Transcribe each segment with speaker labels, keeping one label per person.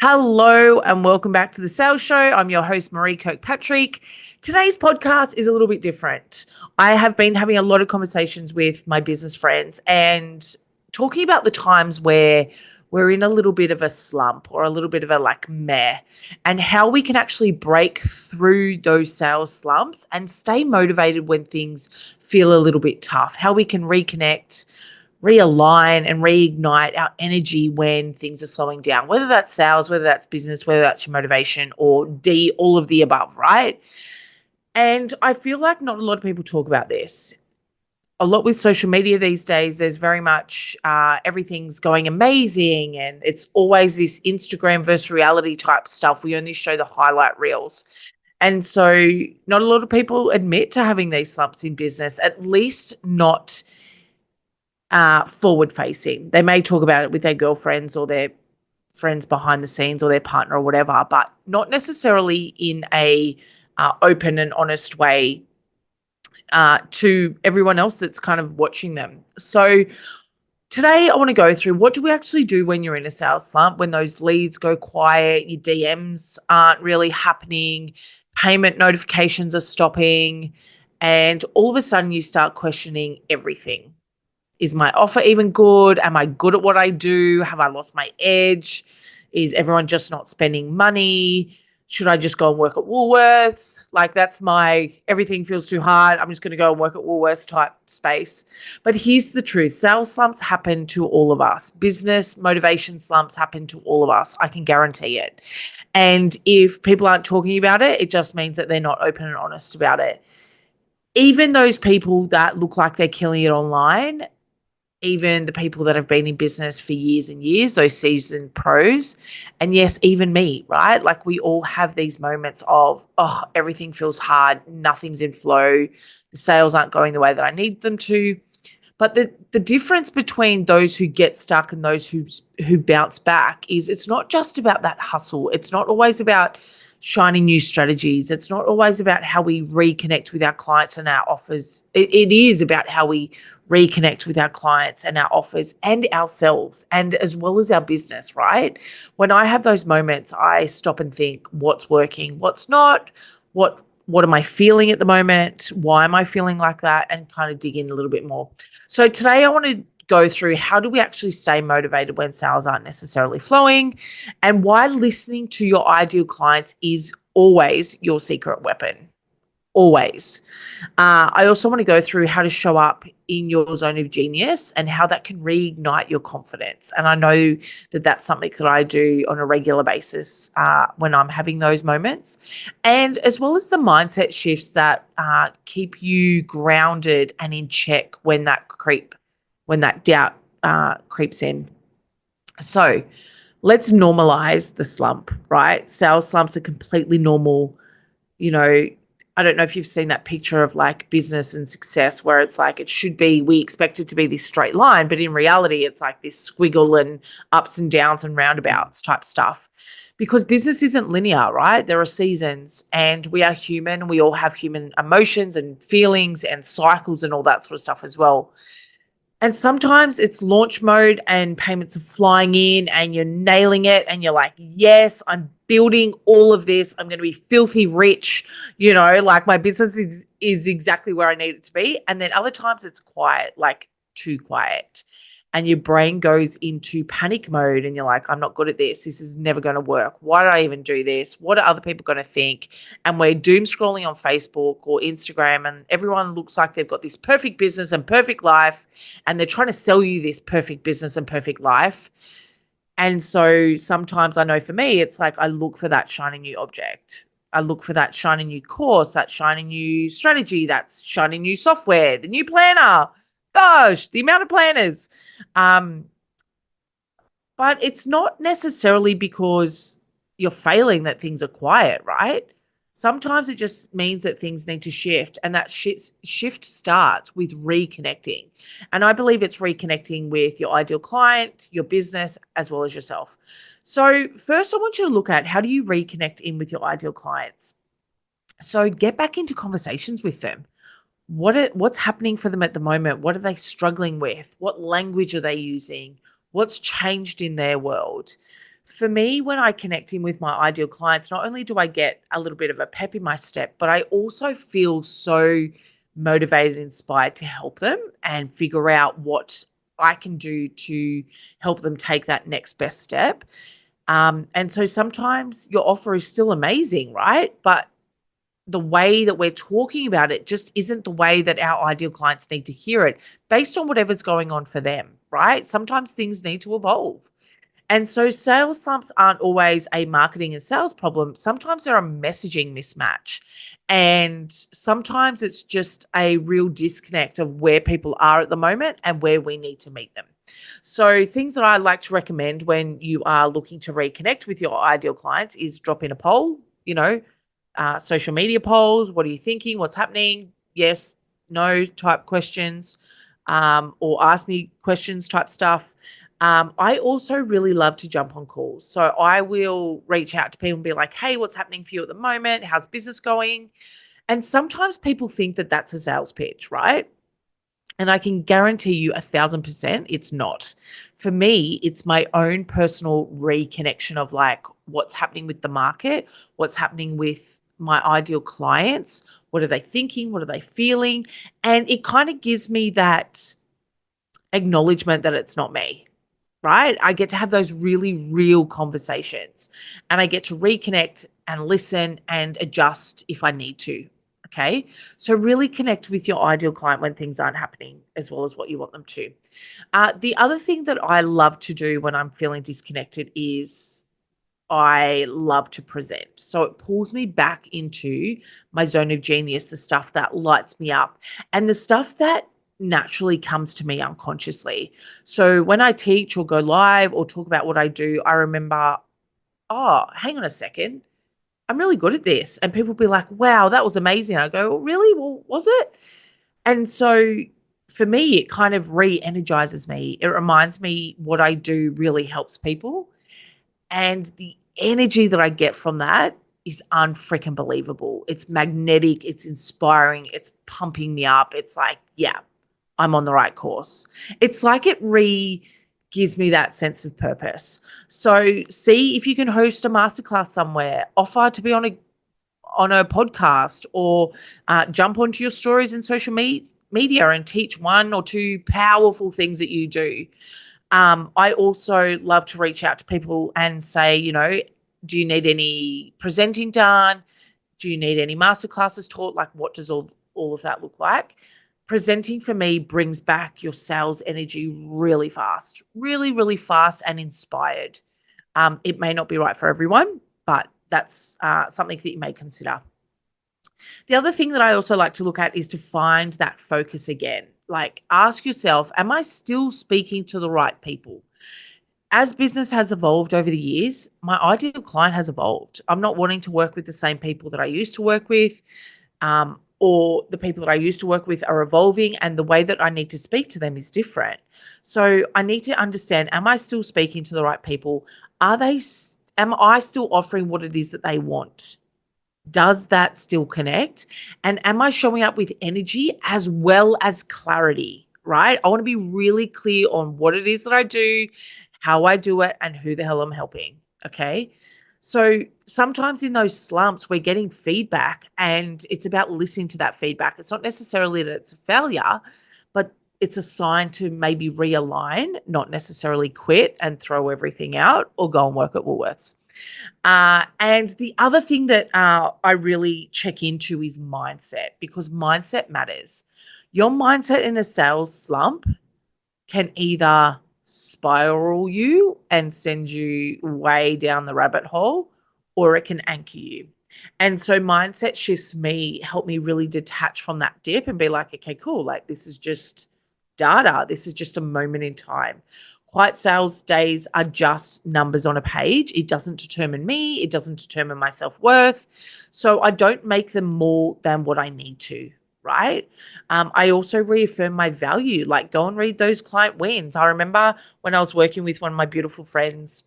Speaker 1: Hello and welcome back to the Sales Show. I'm your host, Maree Kirkpatrick. Today's podcast is a little bit different. I have been having a lot of conversations with my business friends and talking about the times where we're in a little bit of a slump or a little bit of a meh, and how we can actually break through those sales slumps and stay motivated when things feel a little bit tough, how we can reconnect, realign and reignite our energy when things are slowing down, whether that's sales, whether that's business, whether that's your motivation, or D, all of the above, right? And I feel like not a lot of people talk about this. A lot with social media these days, there's very much everything's going amazing, and it's always this Instagram versus reality type stuff. We only show the highlight reels. And so not a lot of people admit to having these slumps in business, at least not forward facing. They may talk about it with their girlfriends or their friends behind the scenes or their partner or whatever, but not necessarily in a open and honest way to everyone else that's kind of watching them. So today I want to go through, what do we actually do when you're in a sales slump, when those leads go quiet, your DMs aren't really happening, payment notifications are stopping, and all of a sudden you start questioning everything. Is my offer even good? Am I good at what I do? Have I lost my edge? Is everyone just not spending money? Should I just go and work at Woolworths? That's my everything feels too hard, I'm just going to go and work at Woolworths type space. But here's the truth. Sales slumps happen to all of us. Business motivation slumps happen to all of us. I can guarantee it. And if people aren't talking about it, it just means that they're not open and honest about it. Even those people that look like they're killing it online, even the people that have been in business for years and years, those seasoned pros, and yes, even me, right? We all have these moments of, oh, everything feels hard, nothing's in flow, the sales aren't going the way that I need them to. But the difference between those who get stuck and those who bounce back is it's not just about that hustle. It's not always about shining new strategies. It's not always about how we reconnect with our clients and our offers. It is about how we reconnect with our clients and our offers and ourselves, and as well as our business, right? When I have those moments, I stop and think, what's working, what's not, what am I feeling at the moment? Why am I feeling like that? And kind of dig in a little bit more. So today I want to go through, how do we actually stay motivated when sales aren't necessarily flowing, and why listening to your ideal clients is always your secret weapon. Always. I also want to go through how to show up in your zone of genius and how that can reignite your confidence. And I know that that's something that I do on a regular basis when I'm having those moments, and as well as the mindset shifts that keep you grounded and in check when that doubt creeps in. So let's normalize the slump, right? Sales slumps are completely normal. I don't know if you've seen that picture of business and success where it's we expect it to be this straight line, but in reality, it's this squiggle and ups and downs and roundabouts type stuff. Because business isn't linear, right? There are seasons, and we are human. We all have human emotions and feelings and cycles and all that sort of stuff as well. And sometimes it's launch mode and payments are flying in and you're nailing it and you're like, yes, I'm building all of this. I'm going to be filthy rich. My business is exactly where I need it to be. And then other times it's quiet, too quiet. And your brain goes into panic mode and you're like, I'm not good at this. This is never going to work. Why did I even do this? What are other people going to think? And we're doom scrolling on Facebook or Instagram, and everyone looks like they've got this perfect business and perfect life, and they're trying to sell you this perfect business and perfect life. And so sometimes, I know for me, it's I look for that shiny new object. I look for that shiny new course, that shiny new strategy, that shiny new software, the new planner. Gosh, the amount of planners. But it's not necessarily because you're failing that things are quiet, right? Sometimes it just means that things need to shift, and that shift starts with reconnecting. And I believe it's reconnecting with your ideal client, your business, as well as yourself. So first, I want you to look at, how do you reconnect in with your ideal clients? So get back into conversations with them. What's happening for them at the moment? What are they struggling with? What language are they using? What's changed in their world? for me, when I connect in with my ideal clients, not only do I get a little bit of a pep in my step, but I also feel so motivated, inspired to help them and figure out what I can do to help them take that next best step. And so sometimes your offer is still amazing, right? But the way that we're talking about it just isn't the way that our ideal clients need to hear it based on whatever's going on for them, right? Sometimes things need to evolve. And so sales slumps aren't always a marketing and sales problem. Sometimes they're a messaging mismatch. And sometimes it's just a real disconnect of where people are at the moment and where we need to meet them. So, things that I like to recommend when you are looking to reconnect with your ideal clients is drop in a poll, social media polls. What are you thinking? What's happening? Yes, no type questions, or ask me questions type stuff. I also really love to jump on calls. So I will reach out to people and be like, hey, what's happening for you at the moment? How's business going? And sometimes people think that that's a sales pitch, right? And I can guarantee you 1,000% it's not. For me, it's my own personal reconnection of like what's happening with the market, what's happening with my ideal clients, what are they thinking, what are they feeling? And it kind of gives me that acknowledgement that it's not me, right? I get to have those really real conversations and I get to reconnect and listen and adjust if I need to. Okay. So really connect with your ideal client when things aren't happening as well as what you want them to. The other thing that I love to do when I'm feeling disconnected is I love to present. So it pulls me back into my zone of genius, the stuff that lights me up and the stuff that naturally comes to me unconsciously. So when I teach or go live or talk about what I do, I remember, oh, hang on a second. I'm really good at this. And people be like, wow, that was amazing. I go, well, really? Well, was it? And so for me, it kind of re energizes me. It reminds me what I do really helps people. And the energy that I get from that is unfreaking believable. It's magnetic, it's inspiring, it's pumping me up. It's like, yeah, I'm on the right course. It's like it gives me that sense of purpose. So see if you can host a masterclass somewhere, offer to be on a podcast, or jump onto your stories in social media and teach one or two powerful things that you do. I also love to reach out to people and say, do you need any presenting done? Do you need any masterclasses taught? Like, what does all of that look like? Presenting for me brings back your sales energy really fast, really, really fast and inspired. It may not be right for everyone, but that's something that you may consider. The other thing that I also like to look at is to find that focus again. Like, ask yourself, am I still speaking to the right people? As business has evolved over the years, my ideal client has evolved. I'm not wanting to work with the same people that I used to work with, or the people that I used to work with are evolving, and the way that I need to speak to them is different. So I need to understand, am I still speaking to the right people? Am I still offering what it is that they want? Does that still connect? And am I showing up with energy as well as clarity, right? I want to be really clear on what it is that I do, how I do it, and who the hell I'm helping. Okay. So sometimes in those slumps, we're getting feedback and it's about listening to that feedback. It's not necessarily that it's a failure, but it's a sign to maybe realign, not necessarily quit and throw everything out or go and work at Woolworths. And the other thing that I really check into is mindset, because mindset matters. Your mindset in a sales slump can either spiral you and send you way down the rabbit hole, or it can anchor you. And so mindset shifts help me really detach from that dip and be like, okay, cool. Like, this is just data. This is just a moment in time. Quiet sales days are just numbers on a page. It doesn't determine me. It doesn't determine my self-worth. So I don't make them more than what I need to, right? I also reaffirm my value, like go and read those client wins. I remember when I was working with one of my beautiful friends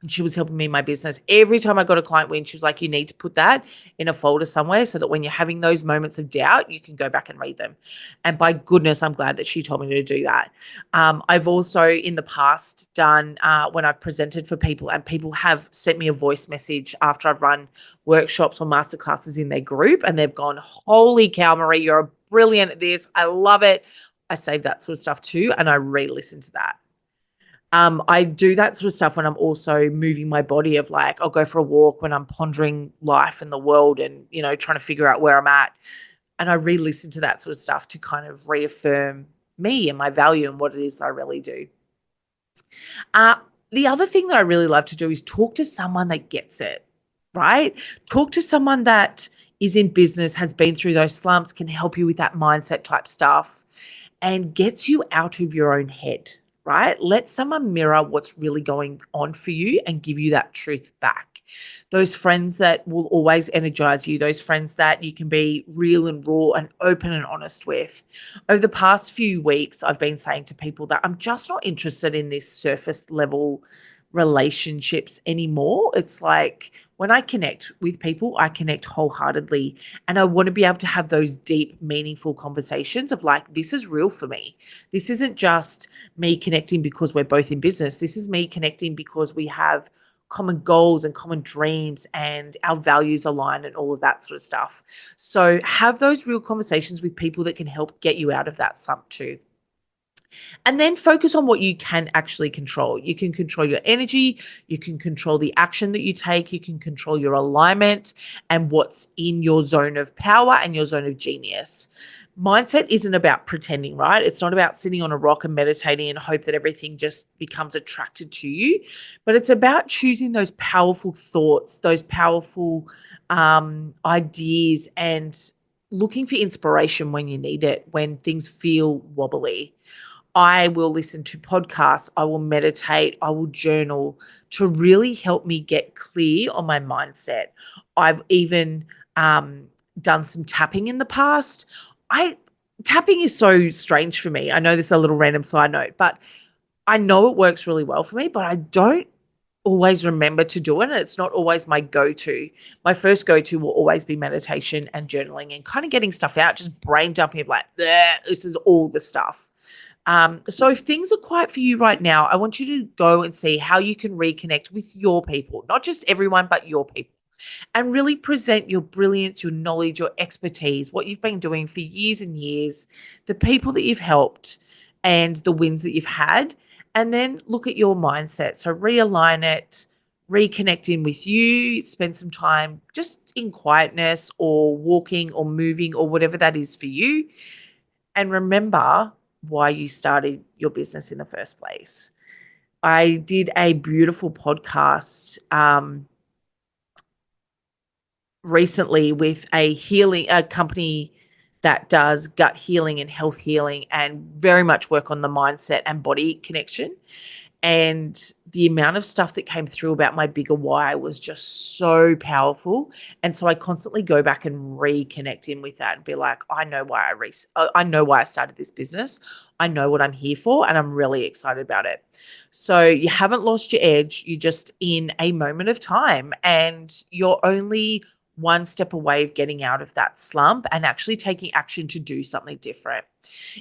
Speaker 1: and she was helping me in my business. Every time I got a client win, she was like, you need to put that in a folder somewhere so that when you're having those moments of doubt, you can go back and read them. And by goodness, I'm glad that she told me to do that. I've also in the past done when I've presented for people and people have sent me a voice message after I've run workshops or masterclasses in their group and they've gone, holy cow, Maree, you're brilliant at this. I love it. I save that sort of stuff too. And I re-listen to that. I do that sort of stuff when I'm also moving my body of like, I'll go for a walk when I'm pondering life and the world and, trying to figure out where I'm at. And I re-listen to that sort of stuff to kind of reaffirm me and my value and what it is I really do. Uh, the other thing that I really love to do is talk to someone that gets it, right? Talk to someone that is in business, has been through those slumps, can help you with that mindset type stuff and gets you out of your own head, right? Let someone mirror what's really going on for you and give you that truth back. Those friends that will always energize you, those friends that you can be real and raw and open and honest with. Over the past few weeks, I've been saying to people that I'm just not interested in this surface level relationships anymore. It's like when I connect with people, I connect wholeheartedly. And I want to be able to have those deep, meaningful conversations of like, this is real for me. This isn't just me connecting because we're both in business. This is me connecting because we have common goals and common dreams and our values align and all of that sort of stuff. So have those real conversations with people that can help get you out of that slump too. And then focus on what you can actually control. You can control your energy, you can control the action that you take, you can control your alignment and what's in your zone of power and your zone of genius. Mindset isn't about pretending, right? It's not about sitting on a rock and meditating and hope that everything just becomes attracted to you, but it's about choosing those powerful thoughts, those powerful ideas, and looking for inspiration when you need it, when things feel wobbly. I will listen to podcasts, I will meditate, I will journal to really help me get clear on my mindset. I've even done some tapping in the past. Tapping is so strange for me. I know this is a little random side note, but I know it works really well for me, but I don't always remember to do it. And it's not always my go-to. My first go-to will always be meditation and journaling and kind of getting stuff out, just brain dumping of like, this is all the stuff. So if things are quiet for you right now, I want you to go and see how you can reconnect with your people, not just everyone, but your people, and really present your brilliance, your knowledge, your expertise, what you've been doing for years and years, the people that you've helped and the wins that you've had, and then look at your mindset. So realign it, reconnect in with you, spend some time just in quietness or walking or moving or whatever that is for you. And remember why you started your business in the first place. I did a beautiful podcast recently with a company that does gut healing and health healing and very much work on the mindset and body connection. And the amount of stuff that came through about my bigger why was just so powerful. And so I constantly go back and reconnect in with that and be like, I know why I know why I started this business. I know what I'm here for, and I'm really excited about it. So you haven't lost your edge. You're just in a moment of time, and you're only one step away of getting out of that slump and actually taking action to do something different.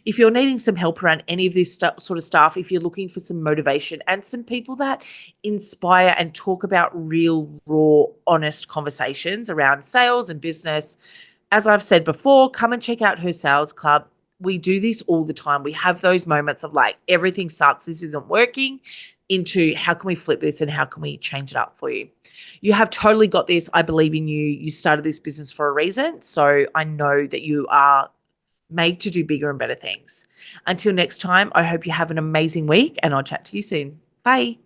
Speaker 1: If you're needing some help around any of this sort of stuff, if you're looking for some motivation and some people that inspire and talk about real, raw, honest conversations around sales and business, as I've said before, come and check out her sales club. We do this all the time. We have those moments of like, everything sucks, this isn't working, into how can we flip this and how can we change it up for you? You have totally got this. I believe in you. You started this business for a reason. So I know that you are made to do bigger and better things. Until next time, I hope you have an amazing week and I'll chat to you soon. Bye.